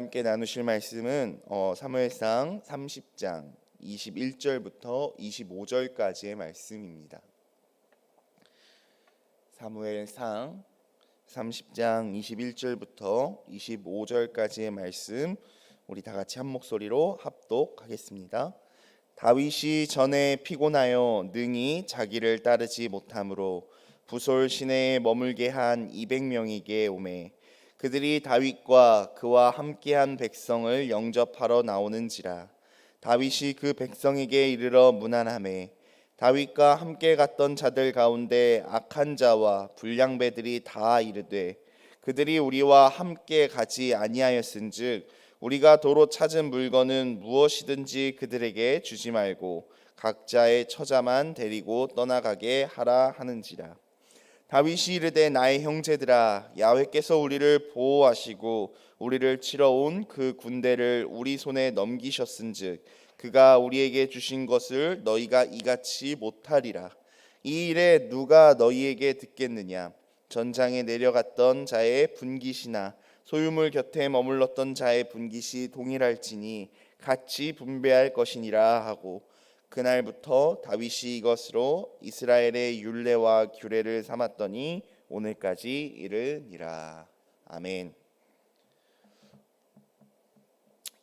함께 나누실 말씀은 사무엘상 30장 21절부터 25절까지의 말씀입니다. 사무엘상 30장 21절부터 25절까지의 말씀 우리 다 같이 한 목소리로 합독하겠습니다. 다윗이 전에 피곤하여 능히 자기를 따르지 못하므로 부솔 시내에 머물게 한 200명에게 오매 그들이 다윗과 그와 함께한 백성을 영접하러 나오는지라. 다윗이 그 백성에게 이르러 문안하매 다윗과 함께 갔던 자들 가운데 악한 자와 불량배들이 다 이르되 그들이 우리와 함께 가지 아니하였은즉 우리가 도로 찾은 물건은 무엇이든지 그들에게 주지 말고 각자의 처자만 데리고 떠나가게 하라 하는지라. 다윗이 이르되 나의 형제들아 야훼께서 우리를 보호하시고 우리를 치러 온 그 군대를 우리 손에 넘기셨은즉 그가 우리에게 주신 것을 너희가 이같이 못하리라. 이 일에 누가 너희에게 듣겠느냐. 전장에 내려갔던 자의 분깃이나 소유물 곁에 머물렀던 자의 분깃이 동일할지니 같이 분배할 것이니라 하고 그날부터 다윗이 이것으로 이스라엘의 율례와 규례를 삼았더니 오늘까지 이르니라. 아멘.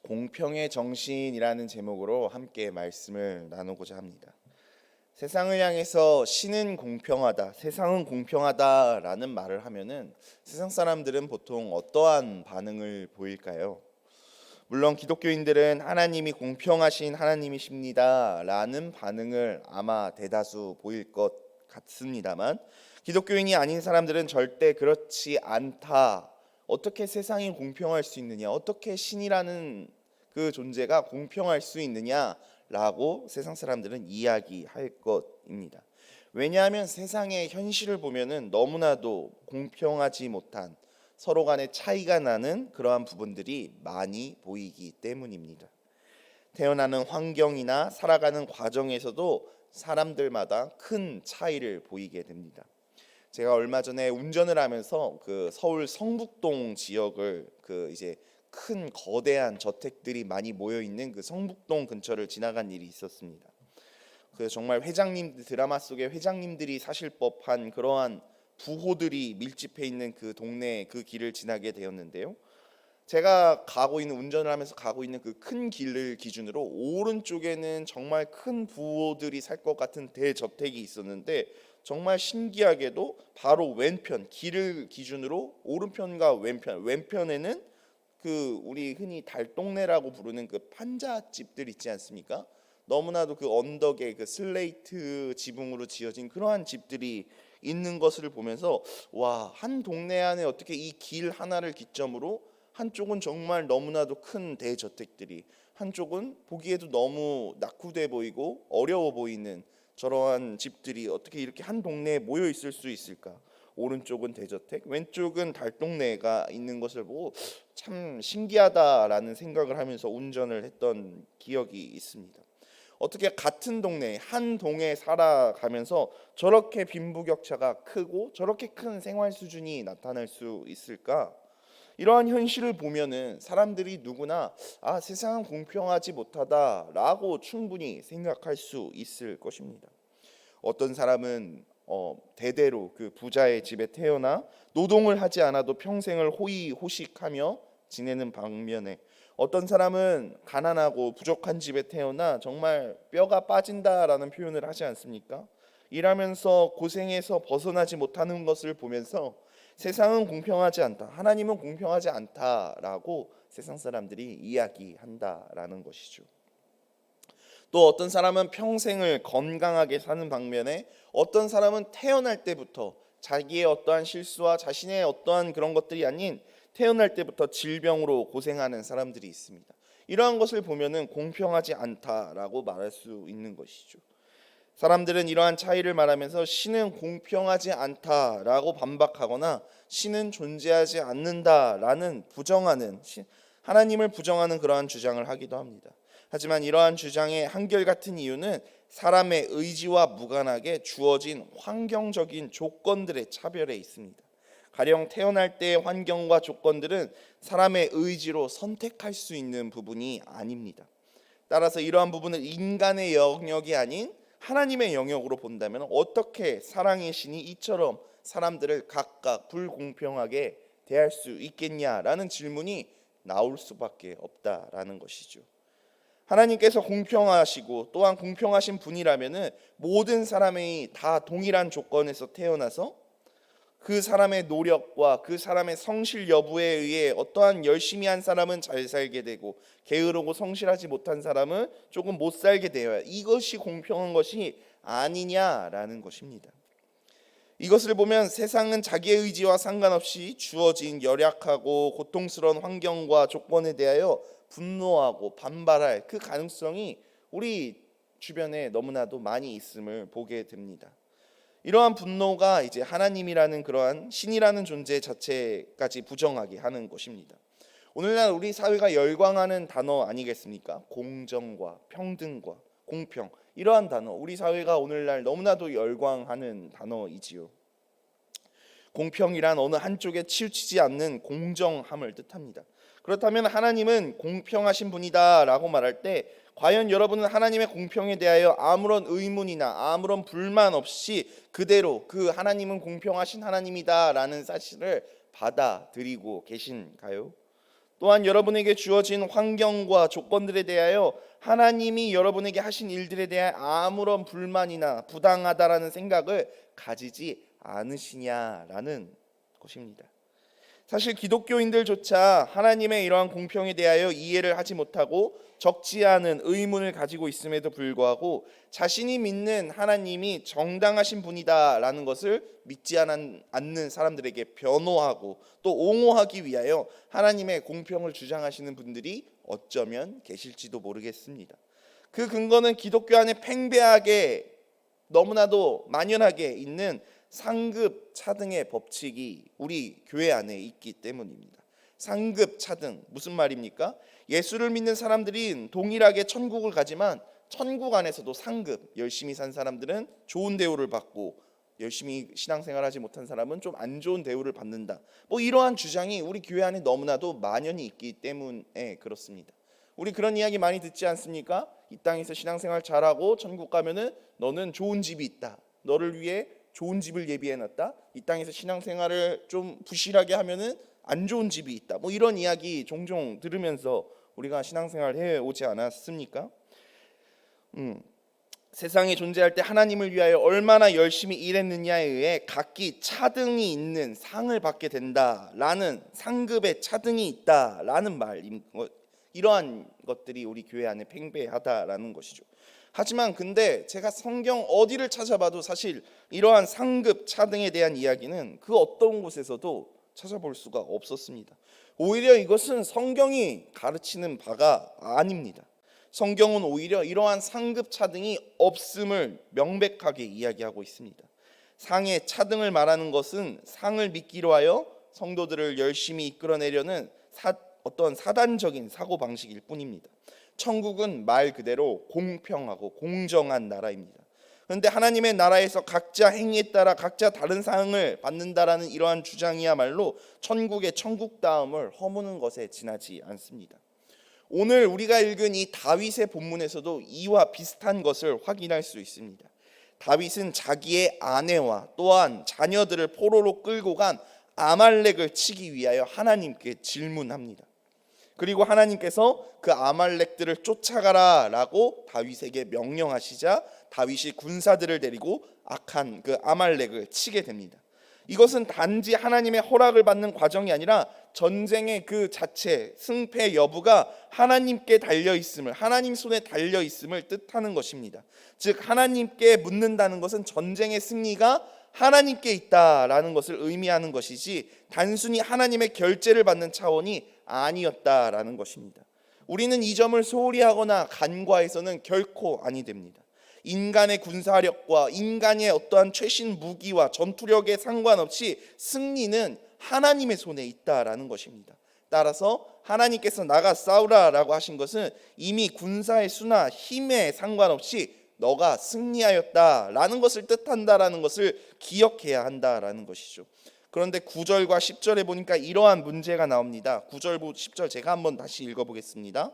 공평의 정신이라는 제목으로 함께 말씀을 나누고자 합니다. 세상을 향해서 신은 공평하다, 세상은 공평하다라는 말을 하면은 세상 사람들은 보통 어떠한 반응을 보일까요? 물론 기독교인들은 하나님이 공평하신 하나님이십니다 라는 반응을 아마 대다수 보일 것 같습니다만 기독교인이 아닌 사람들은 절대 그렇지 않다. 어떻게 세상이 공평할 수 있느냐, 어떻게 신이라는 그 존재가 공평할 수 있느냐라고 세상 사람들은 이야기할 것입니다. 왜냐하면 세상의 현실을 보면은 너무나도 공평하지 못한 서로 간에 차이가 나는 그러한 부분들이 많이 보이기 때문입니다. 태어나는 환경이나 살아가는 과정에서도 사람들마다 큰 차이를 보이게 됩니다. 제가 얼마 전에 운전을 하면서 그 서울 성북동 지역을 이제 큰 거대한 저택들이 많이 모여 있는 그 성북동 근처를 지나간 일이 있었습니다. 정말 드라마 속의 회장님들이 사실 법한 그러한 부호들이 밀집해 있는 그 동네 그 길을 지나게 되었는데요. 제가 운전을 하면서 가고 있는 그 큰 길을 기준으로 오른쪽에는 정말 큰 부호들이 살 것 같은 대저택이 있었는데 정말 신기하게도 바로 왼편 길을 기준으로 오른편과 왼편에는 우리 흔히 달동네라고 부르는 그 판잣집들 있지 않습니까? 너무나도 그 언덕에 그 슬레이트 지붕으로 지어진 그러한 집들이 있는 것을 보면서 와, 한 동네 안에 어떻게 이 길 하나를 기점으로 한쪽은 정말 너무나도 큰 대저택들이, 한쪽은 보기에도 너무 낙후돼 보이고 어려워 보이는 저러한 집들이 어떻게 이렇게 한 동네에 모여 있을 수 있을까? 오른쪽은 대저택, 왼쪽은 달동네가 있는 것을 보고 참 신기하다라는 생각을 하면서 운전을 했던 기억이 있습니다. 어떻게 같은 동네, 한 동에 살아가면서 저렇게 빈부격차가 크고 저렇게 큰 생활 수준이 나타날 수 있을까? 이러한 현실을 보면은 사람들이 누구나 세상은 공평하지 못하다라고 충분히 생각할 수 있을 것입니다. 어떤 사람은 대대로 그 부자의 집에 태어나 노동을 하지 않아도 평생을 호의호식하며 지내는 반면에 어떤 사람은 가난하고 부족한 집에 태어나 정말 뼈가 빠진다라는 표현을 하지 않습니까? 일하면서 고생해서 벗어나지 못하는 것을 보면서 세상은 공평하지 않다, 하나님은 공평하지 않다라고 세상 사람들이 이야기한다라는 것이죠. 또 어떤 사람은 평생을 건강하게 사는 반면에 어떤 사람은 태어날 때부터 자기의 어떠한 실수와 자신의 어떠한 그런 것들이 아닌 태어날 때부터 질병으로 고생하는 사람들이 있습니다. 이러한 것을 보면은 공평하지 않다라고 말할 수 있는 것이죠. 사람들은 이러한 차이를 말하면서 신은 공평하지 않다라고 반박하거나 신은 존재하지 않는다라는 하나님을 부정하는 그러한 주장을 하기도 합니다. 하지만 이러한 주장의 한결같은 이유는 사람의 의지와 무관하게 주어진 환경적인 조건들의 차별에 있습니다. 가령 태어날 때의 환경과 조건들은 사람의 의지로 선택할 수 있는 부분이 아닙니다. 따라서 이러한 부분을 인간의 영역이 아닌 하나님의 영역으로 본다면 어떻게 사랑의 신이 이처럼 사람들을 각각 불공평하게 대할 수 있겠냐라는 질문이 나올 수밖에 없다라는 것이죠. 하나님께서 공평하시고 또한 공평하신 분이라면은 모든 사람이 다 동일한 조건에서 태어나서 그 사람의 노력과 그 사람의 성실 여부에 의해 어떠한 열심히 한 사람은 잘 살게 되고 게으르고 성실하지 못한 사람은 조금 못 살게 되어야, 이것이 공평한 것이 아니냐라는 것입니다. 이것을 보면 세상은 자기의 의지와 상관없이 주어진 열악하고 고통스러운 환경과 조건에 대하여 분노하고 반발할 그 가능성이 우리 주변에 너무나도 많이 있음을 보게 됩니다. 이러한 분노가 이제 하나님이라는 그러한 신이라는 존재 자체까지 부정하게 하는 것입니다. 오늘날 우리 사회가 열광하는 단어 아니겠습니까? 공정과 평등과 공평, 이러한 단어, 우리 사회가 오늘날 너무나도 열광하는 단어이지요. 공평이란 어느 한쪽에 치우치지 않는 공정함을 뜻합니다. 그렇다면 하나님은 공평하신 분이다라고 말할 때 과연 여러분은 하나님의 공평에 대하여 아무런 의문이나 아무런 불만 없이 그대로 그 하나님은 공평하신 하나님이다라는 사실을 받아들이고 계신가요? 또한 여러분에게 주어진 환경과 조건들에 대하여 하나님이 여러분에게 하신 일들에 대한 아무런 불만이나 부당하다라는 생각을 가지지 않으시냐라는 것입니다. 사실 기독교인들조차 하나님의 이러한 공평에 대하여 이해를 하지 못하고 적지 않은 의문을 가지고 있음에도 불구하고 자신이 믿는 하나님이 정당하신 분이다라는 것을 믿지 않는 사람들에게 변호하고 또 옹호하기 위하여 하나님의 공평을 주장하시는 분들이 어쩌면 계실지도 모르겠습니다. 그 근거는 기독교 안에 팽배하게 너무나도 만연하게 있는 상급 차등의 법칙이 우리 교회 안에 있기 때문입니다. 상급 차등, 무슨 말입니까? 예수를 믿는 사람들이 동일하게 천국을 가지만 천국 안에서도 상급, 열심히 산 사람들은 좋은 대우를 받고 열심히 신앙생활하지 못한 사람은 좀 안 좋은 대우를 받는다. 이러한 주장이 우리 교회 안에 너무나도 만연히 있기 때문에 그렇습니다. 우리 그런 이야기 많이 듣지 않습니까? 이 땅에서 신앙생활 잘하고 천국 가면은 너는 좋은 집이 있다. 너를 위해 좋은 집을 예비해놨다. 이 땅에서 신앙생활을 좀 부실하게 하면은 안 좋은 집이 있다. 이런 이야기 종종 들으면서 우리가 신앙생활 해오지 않았습니까? 세상에 존재할 때 하나님을 위하여 얼마나 열심히 일했느냐에 의해 각기 차등이 있는 상을 받게 된다라는, 상급의 차등이 있다라는 말, 이러한 것들이 우리 교회 안에 팽배하다라는 것이죠. 하지만 근데 제가 성경 어디를 찾아봐도 사실 이러한 상급 차등에 대한 이야기는 그 어떤 곳에서도 찾아볼 수가 없었습니다. 오히려 이것은 성경이 가르치는 바가 아닙니다. 성경은 오히려 이러한 상급 차등이 없음을 명백하게 이야기하고 있습니다. 상의 차등을 말하는 것은 상을 믿기로 하여 성도들을 열심히 이끌어내려는 어떤 사단적인 사고방식일 뿐입니다. 천국은 말 그대로 공평하고 공정한 나라입니다. 그런데 하나님의 나라에서 각자 행위에 따라 각자 다른 상을 받는다라는 이러한 주장이야말로 천국의 천국다움을 허무는 것에 지나지 않습니다. 오늘 우리가 읽은 이 다윗의 본문에서도 이와 비슷한 것을 확인할 수 있습니다. 다윗은 자기의 아내와 또한 자녀들을 포로로 끌고 간 아말렉을 치기 위하여 하나님께 질문합니다. 그리고 하나님께서 그 아말렉들을 쫓아가라 라고 다윗에게 명령하시자 다윗이 군사들을 데리고 악한 그 아말렉을 치게 됩니다. 이것은 단지 하나님의 허락을 받는 과정이 아니라 전쟁의 그 자체, 승패 여부가 하나님께 달려있음을, 하나님 손에 달려있음을 뜻하는 것입니다. 즉 하나님께 묻는다는 것은 전쟁의 승리가 하나님께 있다라는 것을 의미하는 것이지 단순히 하나님의 결재를 받는 차원이 아니었다라는 것입니다. 우리는 이 점을 소홀히 하거나 간과해서는 결코 아니 됩니다. 인간의 군사력과 인간의 어떠한 최신 무기와 전투력에 상관없이 승리는 하나님의 손에 있다라는 것입니다. 따라서 하나님께서 나가 싸우라라고 하신 것은 이미 군사의 수나 힘에 상관없이 너가 승리하였다라는 것을 뜻한다라는 것을 기억해야 한다라는 것이죠. 그런데 9절과 10절에 보니까 이러한 문제가 나옵니다. 9절 10절 제가 한번 다시 읽어보겠습니다.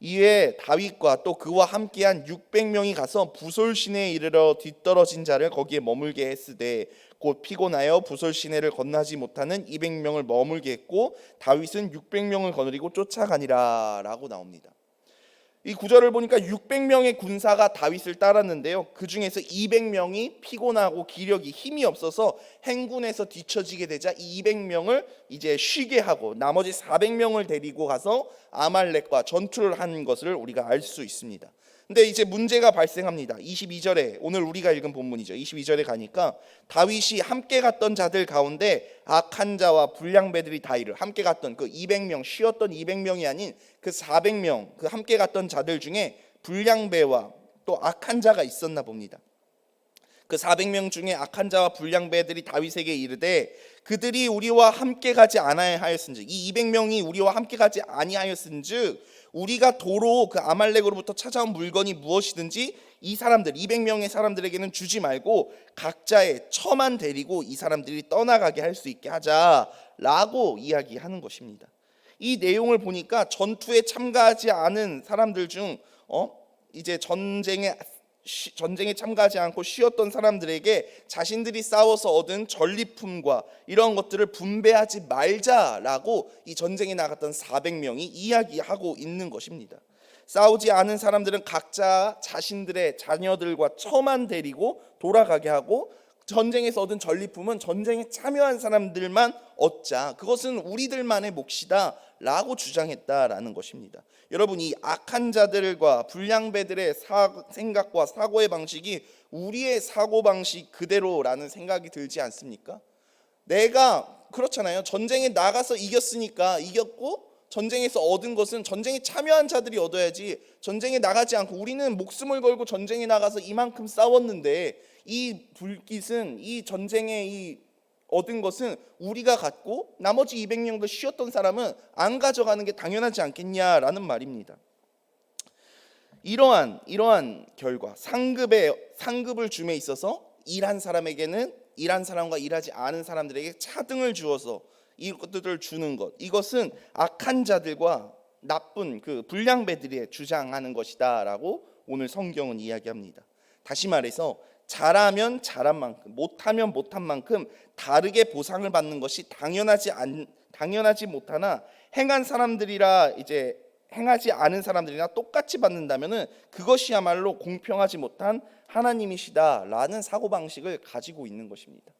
이에 다윗과 또 그와 함께한 600명이 가서 부솔 시내에 이르러 뒤떨어진 자를 거기에 머물게 했으되 곧 피곤하여 부솔 시내를 건너지 못하는 200명을 머물게 했고 다윗은 600명을 거느리고 쫓아가니라 라고 나옵니다. 이 구절을 보니까 600명의 군사가 다윗을 따랐는데요, 그 중에서 200명이 피곤하고 기력이 힘이 없어서 행군에서 뒤처지게 되자 이 200명을 이제 쉬게 하고 나머지 400명을 데리고 가서 아말렉과 전투를 한 것을 우리가 알 수 있습니다. 근데 이제 문제가 발생합니다. 22절에, 오늘 우리가 읽은 본문이죠. 22절에 가니까 다윗이 함께 갔던 자들 가운데 악한 자와 불량배들이 다 이르, 함께 갔던 그 200명, 쉬었던 200명이 아닌 그 400명, 그 함께 갔던 자들 중에 불량배와 또 악한 자가 있었나 봅니다. 그 400명 중에 악한 자와 불량배들이 다윗에게 이르되 그들이 우리와 함께 가지 아니하여 하였은즉, 이 200명이 우리와 함께 가지 아니하였은즉 우리가 도로 그 아말렉으로부터 찾아온 물건이 무엇이든지 이 사람들 200명의 사람들에게는 주지 말고 각자의 처만 데리고 이 사람들이 떠나가게 할 수 있게 하자라고 이야기하는 것입니다. 이 내용을 보니까 전투에 참가하지 않은 사람들 중 이제 전쟁에 참가하지 않고 쉬었던 사람들에게 자신들이 싸워서 얻은 전리품과 이런 것들을 분배하지 말자라고 이 전쟁에 나갔던 400명이 이야기하고 있는 것입니다. 싸우지 않은 사람들은 각자 자신들의 자녀들과 처만 데리고 돌아가게 하고 전쟁에서 얻은 전리품은 전쟁에 참여한 사람들만 얻자, 그것은 우리들만의 몫이다 라고 주장했다라는 것입니다. 여러분, 이 악한 자들과 불량배들의 생각과 사고의 방식이 우리의 사고방식 그대로라는 생각이 들지 않습니까? 내가 그렇잖아요. 전쟁에 나가서 이겼으니까 이겼고 전쟁에서 얻은 것은 전쟁에 참여한 자들이 얻어야지, 전쟁에 나가지 않고 우리는 목숨을 걸고 전쟁에 나가서 이만큼 싸웠는데 이 불깃은, 이 전쟁에 이 얻은 것은 우리가 갖고 나머지 200명도 쉬었던 사람은 안 가져가는 게 당연하지 않겠냐라는 말입니다. 이러한 결과 상급을 줌에 있어서 일한 사람에게는 일한 사람과 일하지 않은 사람들에게 차등을 주어서 이것들을 주는 것, 이것은 악한 자들과 나쁜 그 불량배들이 주장하는 것이다라고 오늘 성경은 이야기합니다. 다시 말해서 잘하면 잘한 만큼, 못하면 못한 만큼 다르게 보상을 받는 것이 당연하지 못하나 행한 사람들이라 이제 행하지 않은 사람들이나 똑같이 받는다면은 그것이야말로 공평하지 못한 하나님이시다라는 사고방식을 가지고 있는 것입니다.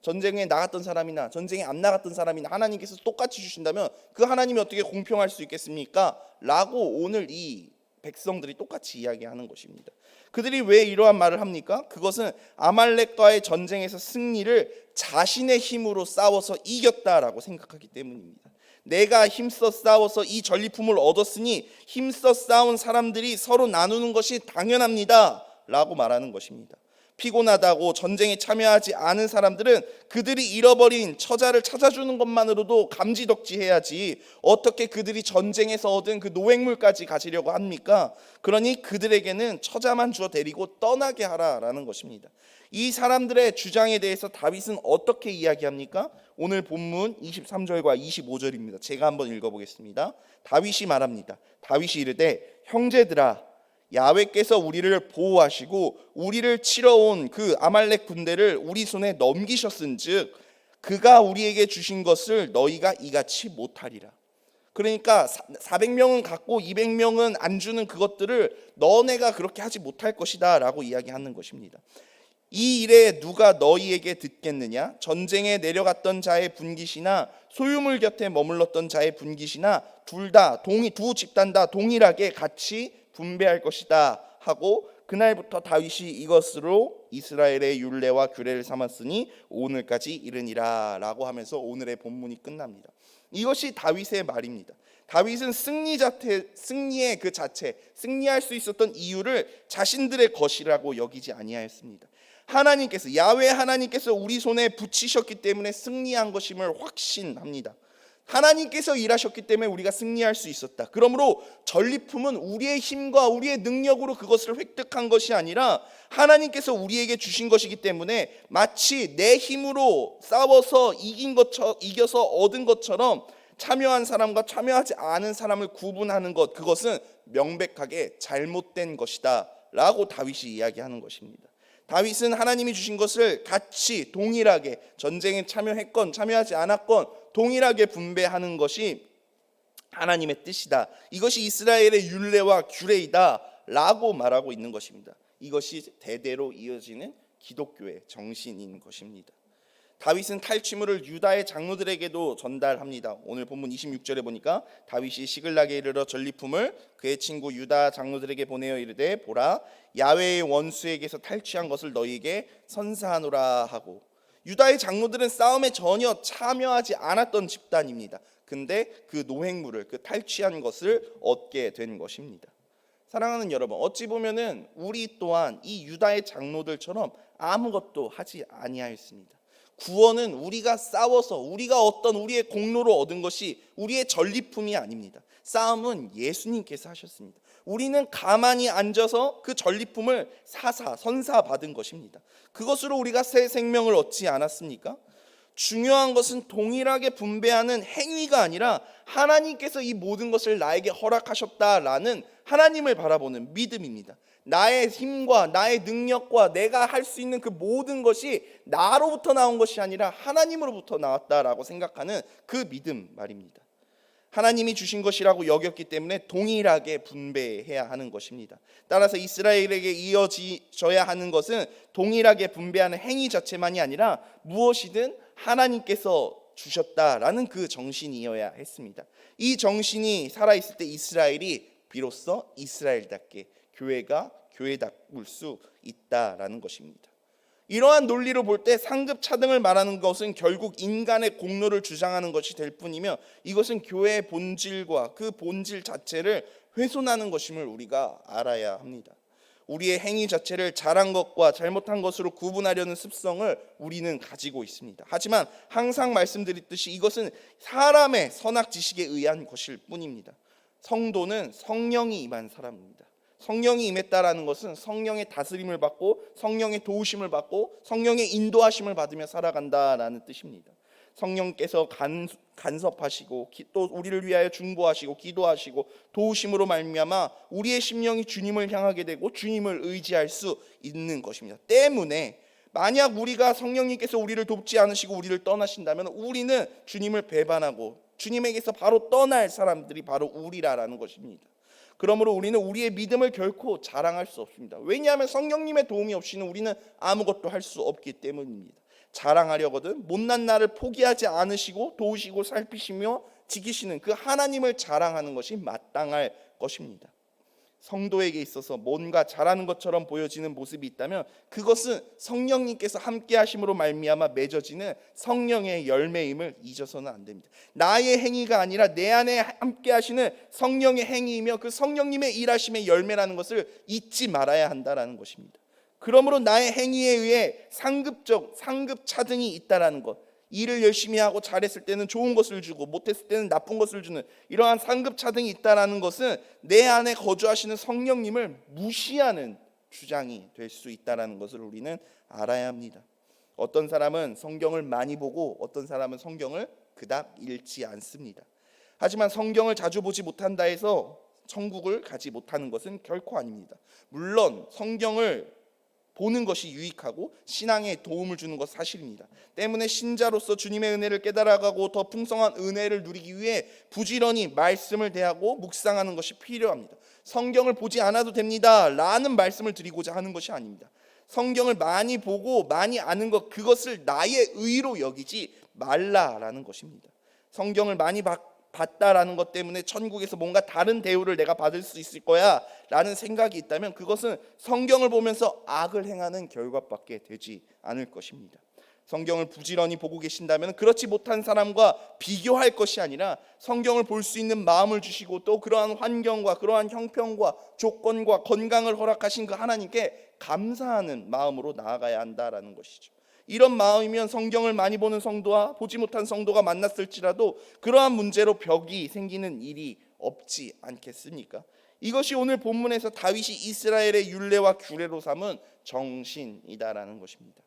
전쟁에 나갔던 사람이나 전쟁에 안 나갔던 사람이나 하나님께서 똑같이 주신다면 그 하나님이 어떻게 공평할 수 있겠습니까? 라고 오늘 이 백성들이 똑같이 이야기하는 것입니다. 그들이 왜 이러한 말을 합니까? 그것은 아말렉과의 전쟁에서 승리를 자신의 힘으로 싸워서 이겼다라고 생각하기 때문입니다. 내가 힘써 싸워서 이 전리품을 얻었으니 힘써 싸운 사람들이 서로 나누는 것이 당연합니다 라고 말하는 것입니다. 피곤하다고 전쟁에 참여하지 않은 사람들은 그들이 잃어버린 처자를 찾아주는 것만으로도 감지덕지해야지 어떻게 그들이 전쟁에서 얻은 그 노획물까지 가지려고 합니까? 그러니 그들에게는 처자만 주어 데리고 떠나게 하라라는 것입니다. 이 사람들의 주장에 대해서 다윗은 어떻게 이야기합니까? 오늘 본문 23절과 25절입니다. 제가 한번 읽어보겠습니다. 다윗이 말합니다. 다윗이 이르되 형제들아, 야훼께서 우리를 보호하시고 우리를 치러 온 그 아말렉 군대를 우리 손에 넘기셨은즉 그가 우리에게 주신 것을 너희가 이같이 못하리라. 그러니까 400명은 갖고 200명은 안 주는 그것들을 너네가 그렇게 하지 못할 것이다 라고 이야기하는 것입니다. 이 일에 누가 너희에게 듣겠느냐? 전쟁에 내려갔던 자의 분깃이나 소유물 곁에 머물렀던 자의 분깃이나 두 집단 다 동일하게 같이 분배할 것이다 하고 그날부터 다윗이 이것으로 이스라엘의 율례와 규례를 삼았으니 오늘까지 이르니라 라고 하면서 오늘의 본문이 끝납니다. 이것이 다윗의 말입니다. 다윗은 승리의 그 자체, 승리할 수 있었던 이유를 자신들의 것이라고 여기지 아니하였습니다. 하나님께서, 야훼 하나님께서 우리 손에 붙이셨기 때문에 승리한 것임을 확신합니다. 하나님께서 일하셨기 때문에 우리가 승리할 수 있었다. 그러므로 전리품은 우리의 힘과 우리의 능력으로 그것을 획득한 것이 아니라 하나님께서 우리에게 주신 것이기 때문에 마치 내 힘으로 싸워서 이겨서 얻은 것처럼 참여한 사람과 참여하지 않은 사람을 구분하는 것, 그것은 명백하게 잘못된 것이다 라고 다윗이 이야기하는 것입니다. 다윗은 하나님이 주신 것을 같이 동일하게, 전쟁에 참여했건 참여하지 않았건 동일하게 분배하는 것이 하나님의 뜻이다, 이것이 이스라엘의 율례와 규례이다 라고 말하고 있는 것입니다. 이것이 대대로 이어지는 기독교의 정신인 것입니다. 다윗은 탈취물을 유다의 장로들에게도 전달합니다. 오늘 본문 26절에 보니까 다윗이 시글락에 이르러 전리품을 그의 친구 유다 장로들에게 보내어 이르되 보라, 야훼의 원수에게서 탈취한 것을 너희에게 선사하노라 하고, 유다의 장로들은 싸움에 전혀 참여하지 않았던 집단입니다. 근데 그 노획물을, 그 탈취한 것을 얻게 된 것입니다. 사랑하는 여러분, 어찌 보면은 우리 또한 이 유다의 장로들처럼 아무것도 하지 아니하였습니다. 구원은 우리가 싸워서 우리가 어떤 우리의 공로로 얻은 것이 우리의 전리품이 아닙니다. 싸움은 예수님께서 하셨습니다. 우리는 가만히 앉아서 그 전리품을 선사받은 것입니다. 그것으로 우리가 새 생명을 얻지 않았습니까? 중요한 것은 동일하게 분배하는 행위가 아니라 하나님께서 이 모든 것을 나에게 허락하셨다라는 하나님을 바라보는 믿음입니다. 나의 힘과 나의 능력과 내가 할 수 있는 그 모든 것이 나로부터 나온 것이 아니라 하나님으로부터 나왔다라고 생각하는 그 믿음 말입니다. 하나님이 주신 것이라고 여겼기 때문에 동일하게 분배해야 하는 것입니다. 따라서 이스라엘에게 이어져야 하는 것은 동일하게 분배하는 행위 자체만이 아니라 무엇이든 하나님께서 주셨다라는 그 정신이어야 했습니다. 이 정신이 살아있을 때 이스라엘이 비로소 이스라엘답게 교회가 교회다울 수 있다라는 것입니다. 이러한 논리로 볼 때 상급 차등을 말하는 것은 결국 인간의 공로를 주장하는 것이 될 뿐이며, 이것은 교회의 본질과 그 본질 자체를 훼손하는 것임을 우리가 알아야 합니다. 우리의 행위 자체를 잘한 것과 잘못한 것으로 구분하려는 습성을 우리는 가지고 있습니다. 하지만 항상 말씀드렸듯이 이것은 사람의 선악 지식에 의한 것일 뿐입니다. 성도는 성령이 임한 사람입니다. 성령이 임했다라는 것은 성령의 다스림을 받고 성령의 도우심을 받고 성령의 인도하심을 받으며 살아간다라는 뜻입니다. 성령께서 간섭하시고 또 우리를 위하여 중보하시고 기도하시고 도우심으로 말미암아 우리의 심령이 주님을 향하게 되고 주님을 의지할 수 있는 것입니다. 때문에 만약 우리가 성령님께서 우리를 돕지 않으시고 우리를 떠나신다면 우리는 주님을 배반하고 주님에게서 바로 떠날 사람들이 바로 우리라는 것입니다. 그러므로 우리는 우리의 믿음을 결코 자랑할 수 없습니다. 왜냐하면 성령님의 도움이 없이는 우리는 아무것도 할 수 없기 때문입니다. 자랑하려거든 못난 나를 포기하지 않으시고 도우시고 살피시며 지키시는 그 하나님을 자랑하는 것이 마땅할 것입니다. 성도에게 있어서 뭔가 잘하는 것처럼 보여지는 모습이 있다면 그것은 성령님께서 함께 하심으로 말미암아 맺어지는 성령의 열매임을 잊어서는 안 됩니다. 나의 행위가 아니라 내 안에 함께 하시는 성령의 행위이며 그 성령님의 일하심의 열매라는 것을 잊지 말아야 한다라는 것입니다. 그러므로 나의 행위에 의해 상급 차등이 있다라는 것, 일을 열심히 하고 잘했을 때는 좋은 것을 주고 못했을 때는 나쁜 것을 주는 이러한 상급 차등이 있다라는 것은 내 안에 거주하시는 성령님을 무시하는 주장이 될 수 있다라는 것을 우리는 알아야 합니다. 어떤 사람은 성경을 많이 보고 어떤 사람은 성경을 그닥 읽지 않습니다. 하지만 성경을 자주 보지 못한다 해서 천국을 가지 못하는 것은 결코 아닙니다. 물론 성경을 보는 것이 유익하고 신앙에 도움을 주는 것 사실입니다. 때문에 신자로서 주님의 은혜를 깨달아가고 더 풍성한 은혜를 누리기 위해 부지런히 말씀을 대하고 묵상하는 것이 필요합니다. 성경을 보지 않아도 됩니다 라는 말씀을 드리고자 하는 것이 아닙니다. 성경을 많이 보고 많이 아는 것, 그것을 나의 의로 여기지 말라라는 것입니다. 성경을 많이 봤다라는 것 때문에 천국에서 뭔가 다른 대우를 내가 받을 수 있을 거야 라는 생각이 있다면 그것은 성경을 보면서 악을 행하는 결과밖에 되지 않을 것입니다. 성경을 부지런히 보고 계신다면 그렇지 못한 사람과 비교할 것이 아니라 성경을 볼 수 있는 마음을 주시고 또 그러한 환경과 그러한 형편과 조건과 건강을 허락하신 그 하나님께 감사하는 마음으로 나아가야 한다라는 것이죠. 이런 마음이면 성경을 많이 보는 성도와 보지 못한 성도가 만났을지라도 그러한 문제로 벽이 생기는 일이 없지 않겠습니까? 이것이 오늘 본문에서 다윗이 이스라엘의 율례와 규례로 삼은 정신이다라는 것입니다.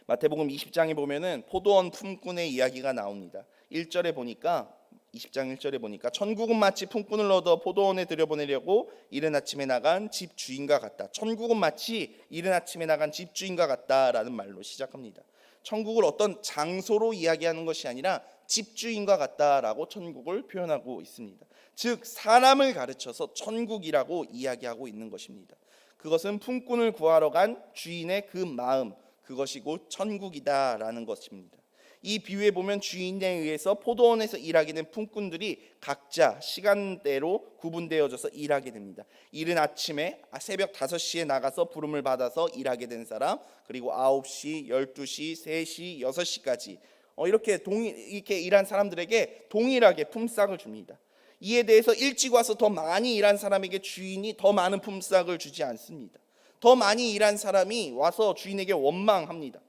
마태복음 20장에 보면은 포도원 품꾼의 이야기가 나옵니다. 1절에 보니까 20장 1절에 보니까 천국은 마치 품꾼을 얻어 포도원에 들여보내려고 이른 아침에 나간 집주인과 같다. 천국은 마치 이른 아침에 나간 집주인과 같다라는 말로 시작합니다. 천국을 어떤 장소로 이야기하는 것이 아니라 집주인과 같다라고 천국을 표현하고 있습니다. 즉 사람을 가르쳐서 천국이라고 이야기하고 있는 것입니다. 그것은 품꾼을 구하러 간 주인의 그 마음, 그것이 곧 천국이다라는 것입니다. 이 비유에 보면 주인에 의해서 포도원에서 일하게 된 품꾼들이 각자 시간대로 구분되어져서 일하게 됩니다. 이른 아침에 새벽 5시에 나가서 부름을 받아서 일하게 된 사람, 그리고 9시, 12시, 3시, 6시까지 이렇게 일한 사람들에게 동일하게 품삯을 줍니다. 이에 대해서 일찍 와서 더 많이 일한 사람에게 주인이 더 많은 품삯을 주지 않습니다. 더 많이 일한 사람이 와서 주인에게 원망합니다.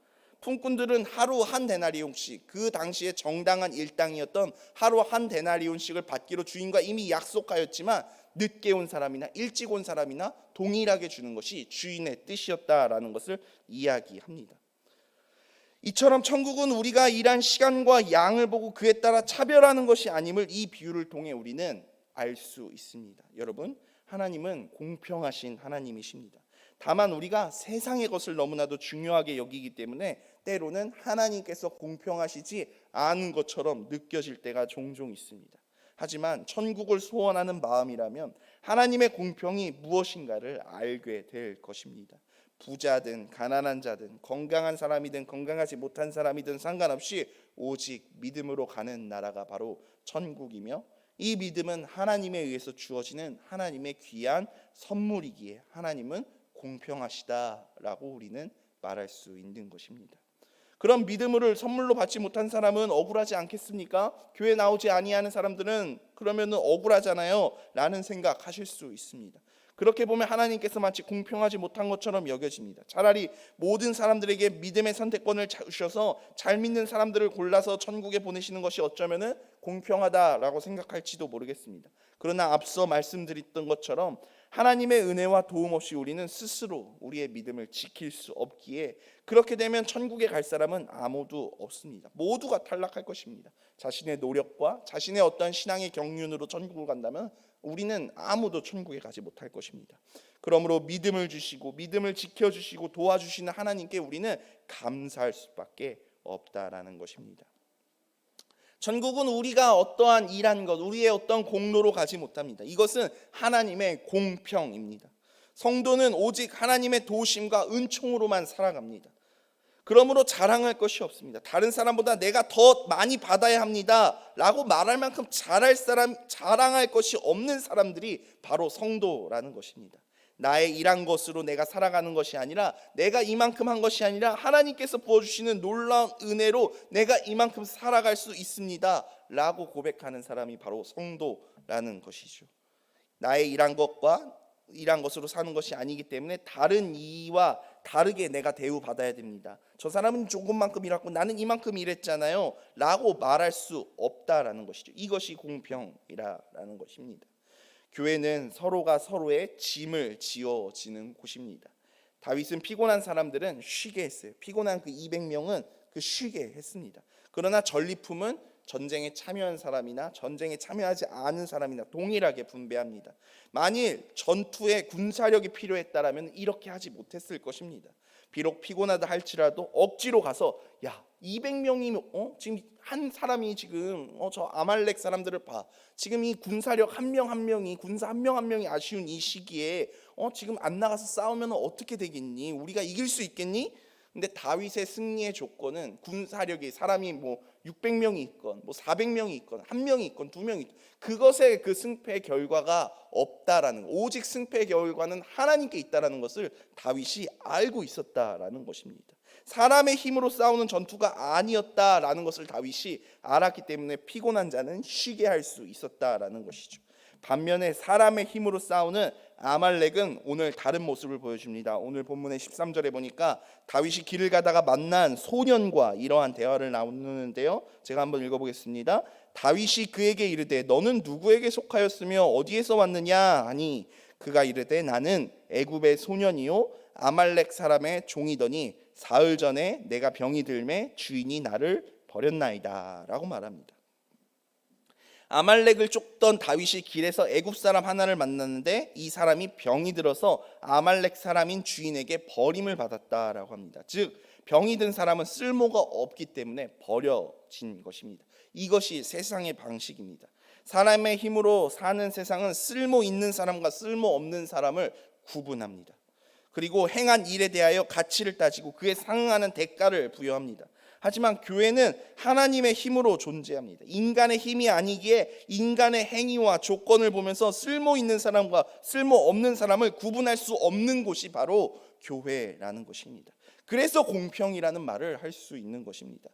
품꾼들은 하루 한 데나리온씩, 그 당시에 정당한 일당이었던 하루 한 데나리온씩을 받기로 주인과 이미 약속하였지만 늦게 온 사람이나 일찍 온 사람이나 동일하게 주는 것이 주인의 뜻이었다라는 것을 이야기합니다. 이처럼 천국은 우리가 일한 시간과 양을 보고 그에 따라 차별하는 것이 아님을 이 비유를 통해 우리는 알 수 있습니다. 여러분, 하나님은 공평하신 하나님이십니다. 다만 우리가 세상의 것을 너무나도 중요하게 여기기 때문에 때로는 하나님께서 공평하시지 않은 것처럼 느껴질 때가 종종 있습니다. 하지만 천국을 소원하는 마음이라면 하나님의 공평이 무엇인가를 알게 될 것입니다. 부자든 가난한 자든 건강한 사람이든 건강하지 못한 사람이든 상관없이 오직 믿음으로 가는 나라가 바로 천국이며, 이 믿음은 하나님에 의해서 주어지는 하나님의 귀한 선물이기에 하나님은 공평하시다라고 우리는 말할 수 있는 것입니다. 그런 믿음을 선물로 받지 못한 사람은 억울하지 않겠습니까? 교회 나오지 아니하는 사람들은 그러면은 억울하잖아요 라는 생각하실 수 있습니다. 그렇게 보면 하나님께서 마치 공평하지 못한 것처럼 여겨집니다. 차라리 모든 사람들에게 믿음의 선택권을 주셔서 잘 믿는 사람들을 골라서 천국에 보내시는 것이 어쩌면은 공평하다라고 생각할지도 모르겠습니다. 그러나 앞서 말씀드렸던 것처럼 하나님의 은혜와 도움 없이 우리는 스스로 우리의 믿음을 지킬 수 없기에 그렇게 되면 천국에 갈 사람은 아무도 없습니다. 모두가 탈락할 것입니다. 자신의 노력과 자신의 어떤 신앙의 경륜으로 천국을 간다면 우리는 아무도 천국에 가지 못할 것입니다. 그러므로 믿음을 주시고 믿음을 지켜주시고 도와주시는 하나님께 우리는 감사할 수밖에 없다라는 것입니다. 천국은 우리가 어떠한 일한 것, 우리의 어떤 공로로 가지 못합니다. 이것은 하나님의 공평입니다. 성도는 오직 하나님의 도우심과 은총으로만 살아갑니다. 그러므로 자랑할 것이 없습니다. 다른 사람보다 내가 더 많이 받아야 합니다 라고 말할 만큼 자랑할 것이 없는 사람들이 바로 성도라는 것입니다. 나의 일한 것으로 내가 살아가는 것이 아니라, 내가 이만큼 한 것이 아니라 하나님께서 부어주시는 놀라운 은혜로 내가 이만큼 살아갈 수 있습니다 라고 고백하는 사람이 바로 성도라는 것이죠. 나의 일한 것으로 사는 것이 아니기 때문에 다른 이와 다르게 내가 대우받아야 됩니다. 저 사람은 조금만큼 일했고 나는 이만큼 일했잖아요 라고 말할 수 없다라는 것이죠. 이것이 공평이라는 것입니다. 교회는 서로가 서로의 짐을 지어지는 곳입니다. 다윗은 피곤한 사람들은 쉬게 했어요. 피곤한 그 200명은 쉬게 했습니다. 그러나 전리품은 전쟁에 참여한 사람이나 전쟁에 참여하지 않은 사람이나 동일하게 분배합니다. 만일 전투에 군사력이 필요했다라면 이렇게 하지 못했을 것입니다. 비록 피곤하다 할지라도 억지로 가서 200명이면 지금 한 사람이 지금 저 아말렉 사람들을 봐. 지금 이 군사력 한 명 한 명이, 군사 한 명 한 명이 아쉬운 이 시기에 지금 안 나가서 싸우면 어떻게 되겠니? 우리가 이길 수 있겠니? 근데 다윗의 승리의 조건은 군사력이 사람이 600명이 있건 400명이 있건 1명이 있건 2명이 있건 그것의 그 승패의 결과가 없다라는, 오직 승패의 결과는 하나님께 있다라는 것을 다윗이 알고 있었다라는 것입니다. 사람의 힘으로 싸우는 전투가 아니었다라는 것을 다윗이 알았기 때문에 피곤한 자는 쉬게 할 수 있었다라는 것이죠. 반면에 사람의 힘으로 싸우는 아말렉은 오늘 다른 모습을 보여줍니다. 오늘 본문의 13절에 보니까 다윗이 길을 가다가 만난 소년과 이러한 대화를 나누는데요. 제가 한번 읽어보겠습니다. 다윗이 그에게 이르되 너는 누구에게 속하였으며 어디에서 왔느냐 하니 그가 이르되 나는 애굽의 소년이요 아말렉 사람의 종이더니 사흘 전에 내가 병이 들매 주인이 나를 버렸나이다 라고 말합니다. 아말렉을 쫓던 다윗이 길에서 애굽 사람 하나를 만났는데 이 사람이 병이 들어서 아말렉 사람인 주인에게 버림을 받았다라고 합니다. 즉 병이 든 사람은 쓸모가 없기 때문에 버려진 것입니다. 이것이 세상의 방식입니다. 사람의 힘으로 사는 세상은 쓸모 있는 사람과 쓸모 없는 사람을 구분합니다. 그리고 행한 일에 대하여 가치를 따지고 그에 상응하는 대가를 부여합니다. 하지만 교회는 하나님의 힘으로 존재합니다. 인간의 힘이 아니기에 인간의 행위와 조건을 보면서 쓸모 있는 사람과 쓸모 없는 사람을 구분할 수 없는 곳이 바로 교회라는 것입니다. 그래서 공평이라는 말을 할 수 있는 것입니다.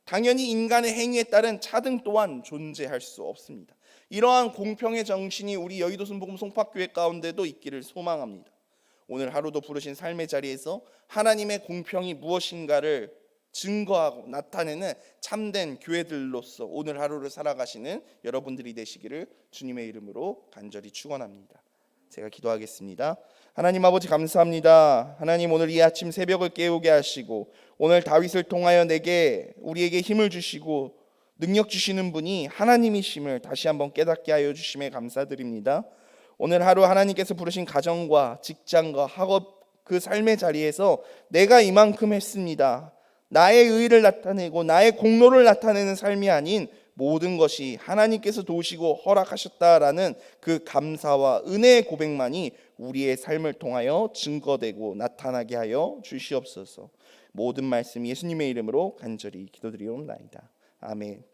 당연히 인간의 행위에 따른 차등 또한 존재할 수 없습니다. 이러한 공평의 정신이 우리 여의도 순복음 송파교회 가운데도 있기를 소망합니다. 오늘 하루도 부르신 삶의 자리에서 하나님의 공평이 무엇인가를 증거하고 나타내는 참된 교회들로서 오늘 하루를 살아가시는 여러분들이 되시기를 주님의 이름으로 간절히 축원합니다. 제가 기도하겠습니다. 하나님 아버지 감사합니다. 하나님 오늘 이 아침 새벽을 깨우게 하시고 오늘 다윗을 통하여 우리에게 힘을 주시고 능력 주시는 분이 하나님이심을 다시 한번 깨닫게 하여 주심에 감사드립니다. 오늘 하루 하나님께서 부르신 가정과 직장과 학업 그 삶의 자리에서 내가 이만큼 했습니다. 나의 의의를 나타내고 나의 공로를 나타내는 삶이 아닌 모든 것이 하나님께서 도우시고 허락하셨다라는 그 감사와 은혜의 고백만이 우리의 삶을 통하여 증거되고 나타나게 하여 주시옵소서. 모든 말씀 예수님의 이름으로 간절히 기도드리옵나이다. 아멘.